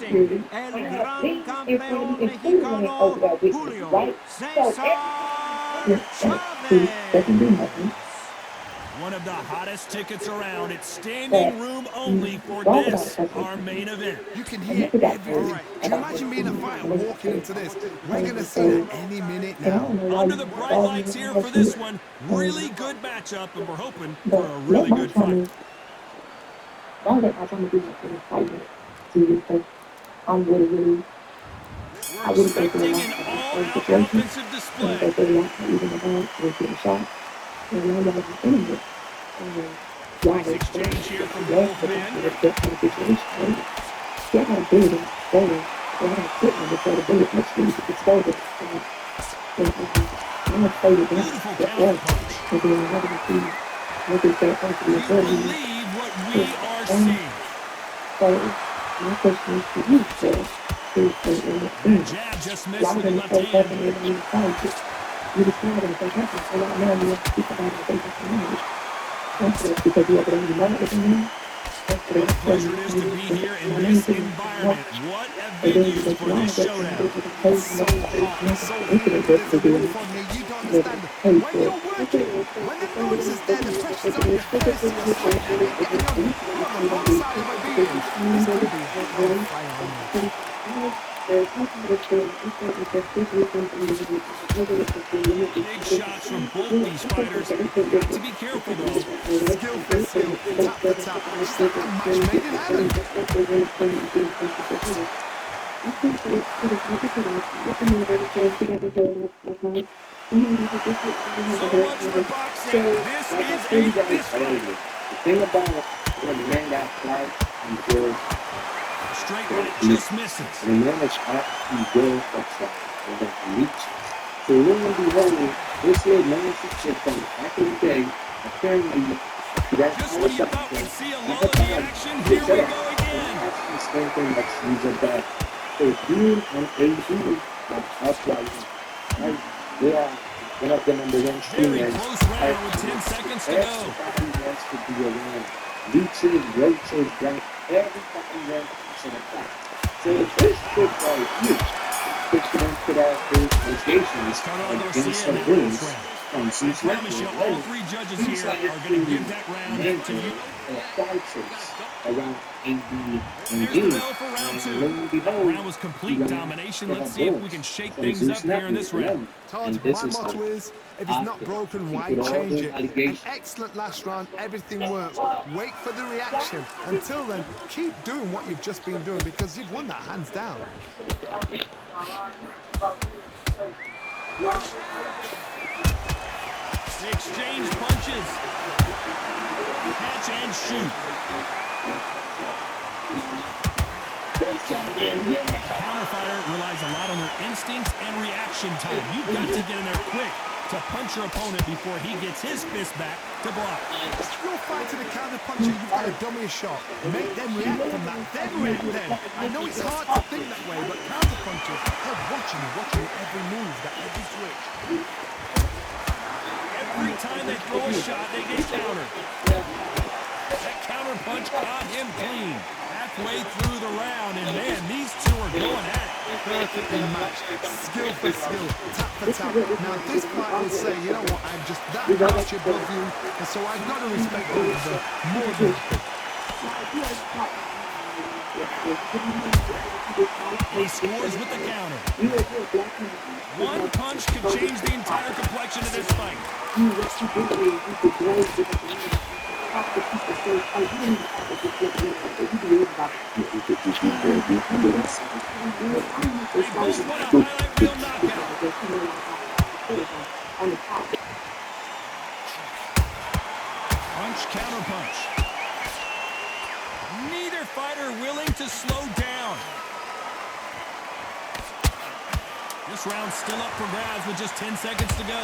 Boxing, el gran campeón mexicano, Julio Cesar Chavez. One of the hottest tickets around. It's standing room only for this, our main event. You can hear everything. Do you imagine being a fighter walking into this? We're going to see that any minute now. Under the bright lights here for this one. Really good matchup, and we're hoping for a really good fight. We're expecting an all-out offensive display. Nice exchange here from both men. Beautiful counter punch. Do you believe what we are seeing? That jab just missed with the left hand. What a pleasure it is to be here in this environment. What a venue for this showdown. It's so hot, so humid. There's a roof on me. You don't understand. When you're working, when the noise is there, the pressure's on your face, and you're sweating, and you're getting on the wrong side of a being. It's going to be hell fire on you. Big shots from both these fighters. Got to be careful, though. Skill for skill, tap for tap. It's like a match made in heaven. So much for boxing. This is a fist fight. The thing about when the man got flight, he feels straight right just misses. and then it's hot, he goes upside and then he reach. So lo and behold, this little man shit from back in the day, apparently that's just when you thought we'd see a lull in the action, here we go again. That's the same thing that sees a back. So being an AD, that's why right? They are one of the number one Very streamers. close round with 10 seconds to go. Everybody wants to be around. Leeches, roaches, right? Everybody wants to the back. So this should go huge. Push them to that negotiations against the Bulls from I promise you, all three judges here are going to give that round to you. Around AD and Here's D. the bell for round two. That round was complete domination. Let's see if we can shake things up here in this round. Todd, my motto is, if it's not broken, why change it? An excellent last round, everything works. Wait for the reaction. Until then, keep doing what you've just been doing because you've won that hands down. They exchange punches. Catch and shoot. Counterfighter relies a lot on their instincts and reaction time. You've got to get in there quick to punch your opponent before he gets his fist back to block. If you're fighting a counter puncher, you've got to dummy a shot. Make them react from that, then react then. I know it's hard to think that way, but counter punchers, they're watching every move, every switch. Every time they throw a shot, they get countered. That counter punch caught him clean. Halfway through the round, and man, these two are going at it. Perfectly matched, skill for skill, tap for tap. Now this fight will say, you know what, I'm just that much above you, and so I've got to respect you more than He scores with the counter. One punch could change the entire complexion of this fight. They both want a highlight reel knockout. Punch, counter punch. Neither fighter willing to slow down. This round's still up for grabs with just 10 seconds to go.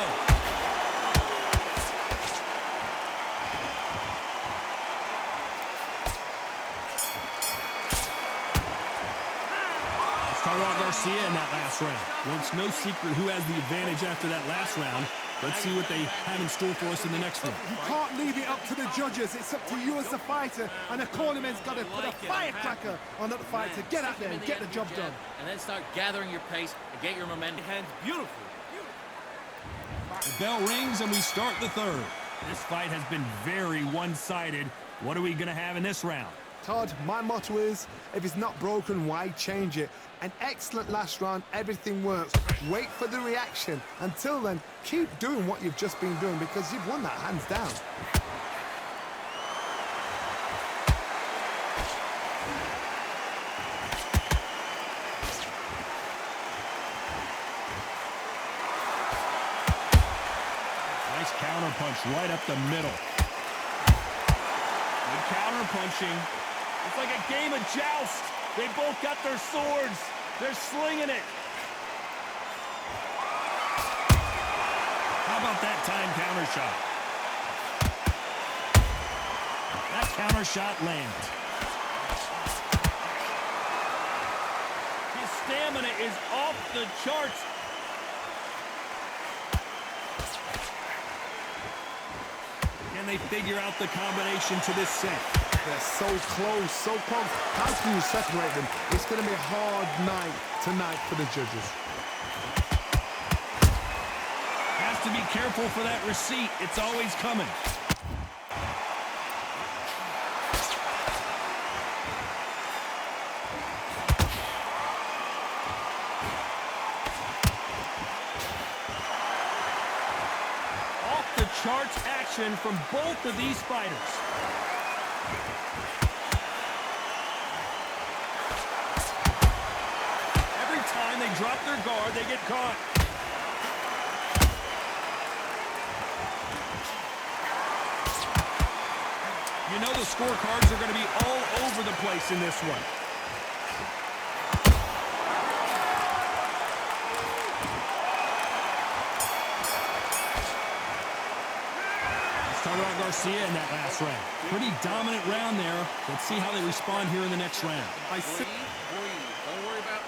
Tyrell Garcia in that last round. Well, it's no secret who has the advantage after that last round. Let's see what they have in store for us in the next one. You can't leave it up to the judges. It's up to you as the fighter, and the cornerman's got to put a firecracker on that fight to get out there and get the job done. And then start gathering your pace and get your momentum. Hands beautiful. The bell rings and we start the third. This fight has been very one-sided. What are we going to have in this round? Todd, my motto is, if it's not broken, why change it? An excellent last round, everything works. Wait for the reaction. Until then, keep doing what you've just been doing because you've won that hands down. Nice counter punch right up the middle. Good counter punching. It's like a game of joust. They both got their swords. They're slinging it. How about that time counter shot? That counter shot lands. His stamina is off the charts. Can they figure out the combination to this set? They're so close, so close. How can you separate them? It's going to be a hard night tonight for the judges. Has to be careful for that receipt. It's always coming. Off the charts action from both of these fighters. They drop their guard, they get caught. You know the scorecards are going to be all over the place in this one. Let's talk about Garcia in that last round. Pretty dominant round there. Let's see how they respond here in the next round. Don't worry about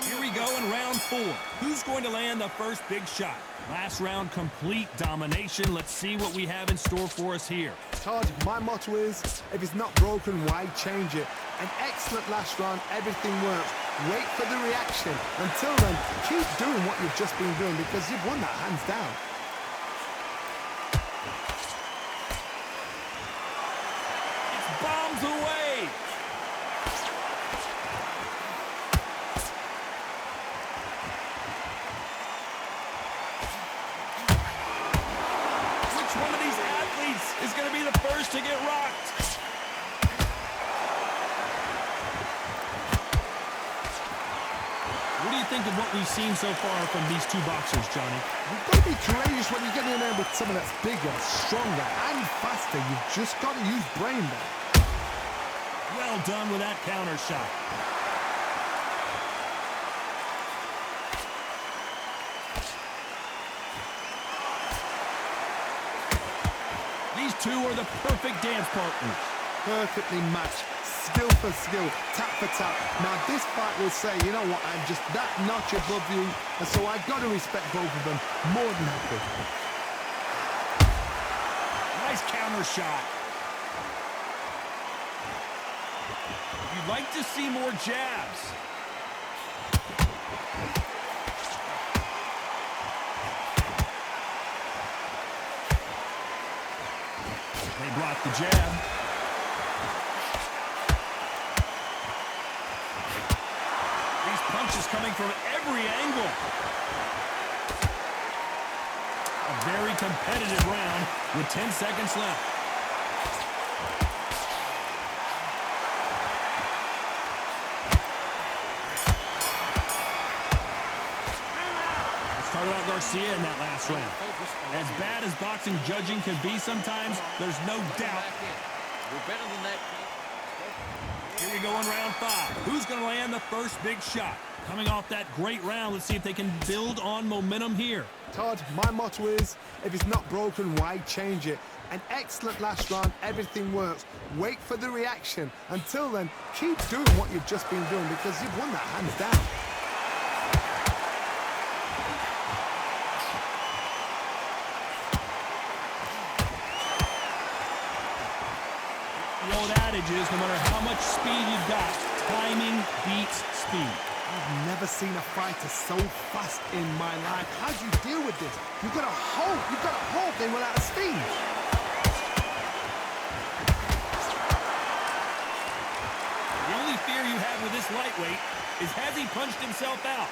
Here we go in round 4. Who's going to land the first big shot? Last round, complete domination. Let's see what we have in store for us here. Todd, my motto is, if it's not broken, why change it? An excellent last round, everything works. Wait for the reaction. Until then, keep doing what you've just been doing because you've won that hands down. It's bombs away. Is going to be the first to get rocked. What do you think of what we've seen so far from these two boxers, Johnny? You've got to be courageous when you get in there with someone that's bigger, stronger, and faster. You've just got to use brain there. Well done with that counter shot. These two are the perfect dance partners. Perfectly matched, skill for skill, tap for tap. Now this fight will say, you know what, I'm just that notch above you, and so I've got to respect both of them more than happy. Nice counter shot. You'd like to see more jabs. They block the jab. These punches coming from every angle. A very competitive round with 10 seconds left. Let's talk about Garcia in that last round. As bad as boxing judging can be sometimes, there's no doubt. We're better than that. Here we go in round 5. Who's going to land the first big shot? Coming off that great round, let's see if they can build on momentum here. Todd, my motto is, if it's not broken, why change it? An excellent last round, everything works. Wait for the reaction. Until then, keep doing what you've just been doing because you've won that hands down. old adage is, no matter how much speed you've got, timing beats speed. I've never seen a fighter so fast in my life. How do you deal with this? You've got to hope they will out of steam. The only fear you have with this lightweight is, has he punched himself out?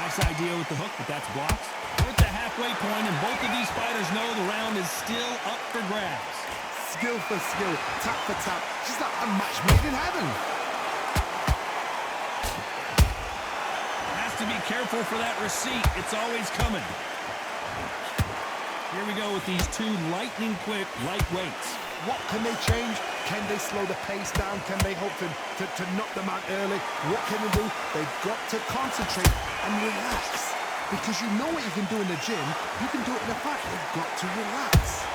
Nice idea with the hook, but that's blocked. We're at the halfway point, and both of these fighters know the round is still up for grabs. Skill for skill, tap for tap, just like a match made in heaven. Has to be careful for that receipt. It's always coming. Here we go with these two lightning-quick lightweights. What can they change? Can they slow the pace down? Can they hope to knock them out early? What can they do? They've got to concentrate and relax. Because you know what you can do in the gym, you can do it in a fight. You've got to relax.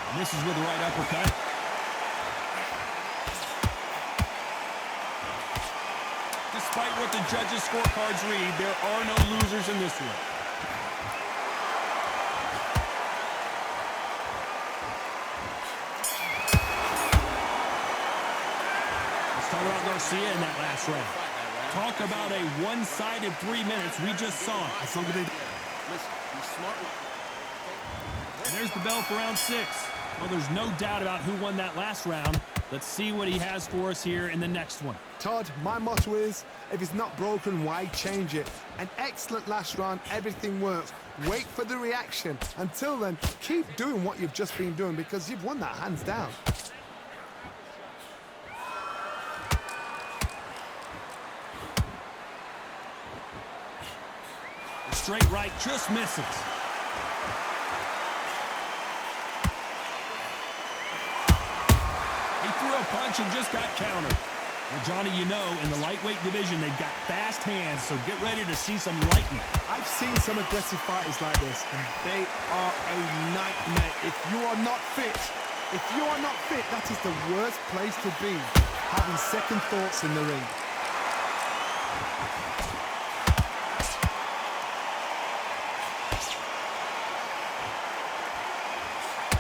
And this is with the right uppercut. Despite what the judges' scorecards read, there are no losers in this one. Talk about Garcia in that last round. Talk about a one-sided 3 minutes. We just saw it. As long as they... Listen, you smart. And there's the bell for round 6. Well, there's no doubt about who won that last round. Let's see what he has for us here in the next one. Todd, my motto is, if it's not broken, why change it? An excellent last round, everything works. Wait for the reaction. Until then, keep doing what you've just been doing because you've won that hands down. Straight right just misses. He threw a punch and just got countered. Well, Johnny, you know, in the lightweight division, they've got fast hands, so get ready to see some lightning. I've seen some aggressive fighters like this, and they are a nightmare. If you are not fit, that is the worst place to be, having second thoughts in the ring.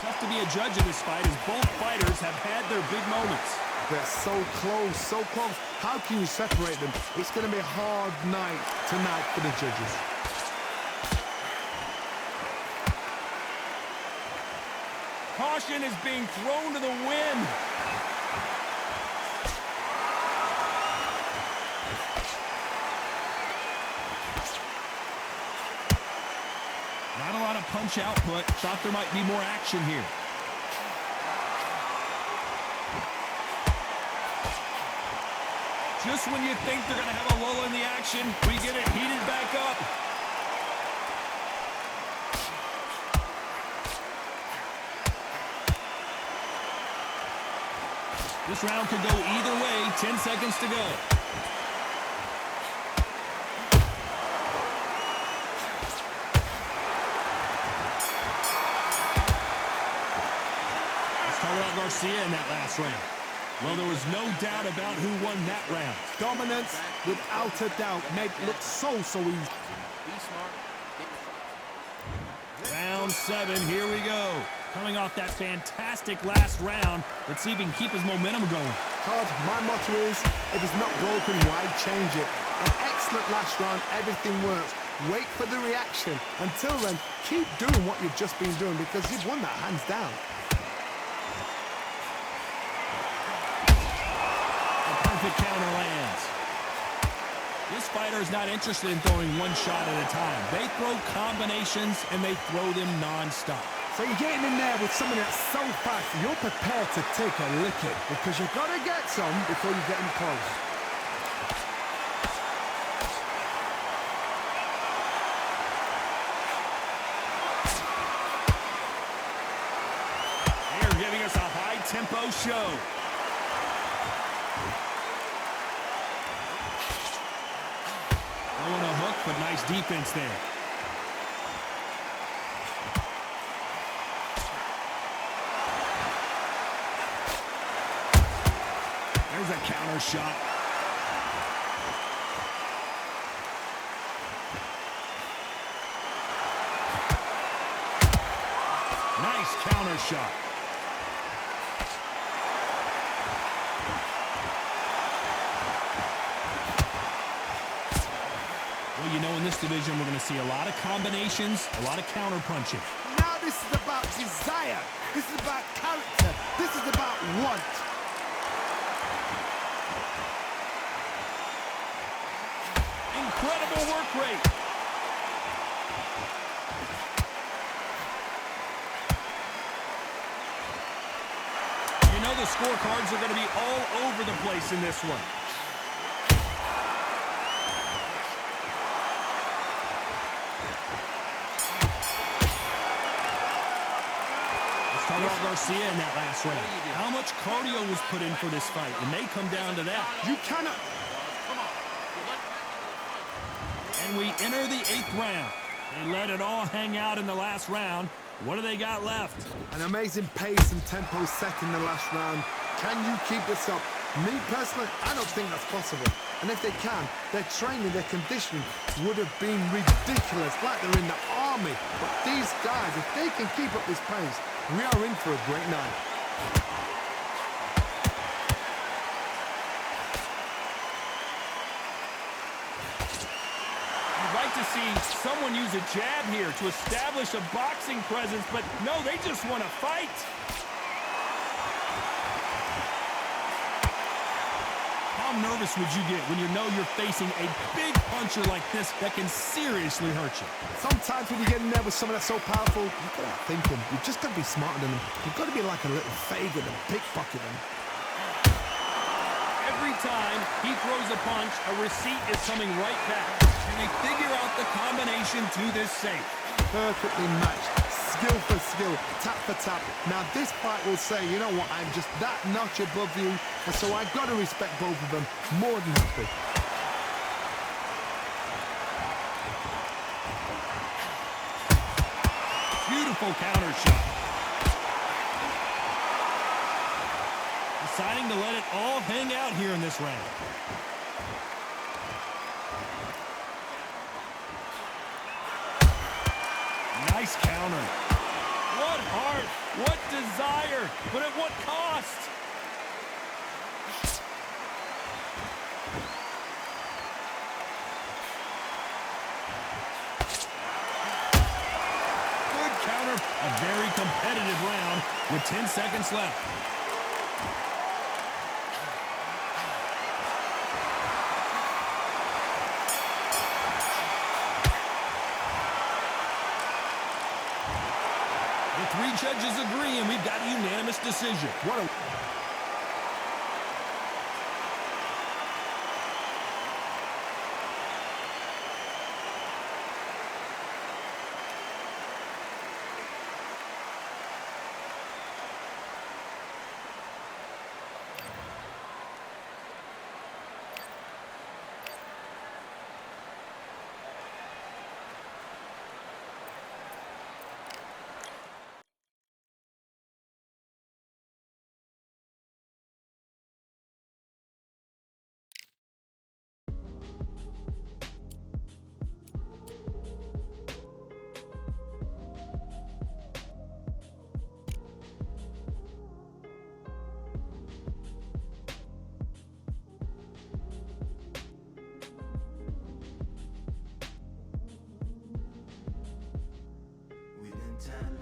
Tough to be a judge in this fight, as both fighters have had their big moments. They're so close, so close. How can you separate them? It's going to be a hard night tonight for the judges. Caution is being thrown to the wind. Not a lot of punch output. Thought there might be more action here. Just when you think they're going to have a lull in the action, we get it heated back up. This round could go either way. 10 seconds to go. Let's talk about Garcia in that last round. Well, there was no doubt about who won that round. Dominance, without a doubt, made it look so easy. Be smart. Round 7, here we go. Coming off that fantastic last round, let's see if he can keep his momentum going. Todd, my motto is, if it's not broken, why change it? An excellent last round, everything works. Wait for the reaction. Until then, keep doing what you've just been doing because you've won that hands down. Perfect counter lands. This fighter is not interested in throwing one shot at a time. They throw combinations and they throw them non-stop. So you're getting in there with something that's so fast, you're prepared to take a licking because you've got to get some before you get in close. They're giving us a high-tempo show. Throwing a hook, but nice defense there. There's a counter shot. Nice counter shot. Well, you know, in this division, we're going to see a lot of combinations, a lot of counter punching. Now this is about desire. This is about character. This is about want. Incredible work rate. You know the scorecards are going to be all over the place in this one. Carlos Garcia in that last round. How much cardio was put in for this fight? It may come down to that. You cannot... And we enter the 8th round. They let it all hang out in the last round. What do they got left? An amazing pace and tempo set in the last round. Can you keep this up? Me personally, I don't think that's possible. And if they can, their training, their conditioning would have been ridiculous, like they're in the army. But these guys, if they can keep up this pace, we are in for a great night. You'd like to see someone use a jab here to establish a boxing presence, but no, they just want to fight. How nervous would you get when you know you're facing a big puncher like this that can seriously hurt you? Sometimes when you get in there with someone that's so powerful, you've got to think them. You've just got to be smarter than them. You've got to be like a little Fagin and pickpocket them. Every time he throws a punch, a receipt is coming right back. And they figure out the combination to this safe. Perfectly matched. Skill for skill, tap for tap. Now this fight will say, you know what, I'm just that notch above you, and so I've got to respect both of them more than happy. Beautiful counter shot. Deciding to let it all hang out here in this round. Nice counter. What heart, what desire, but at what cost? Good counter. A very competitive round with 10 seconds left. Three judges agree, and we've got a unanimous decision. What a... Time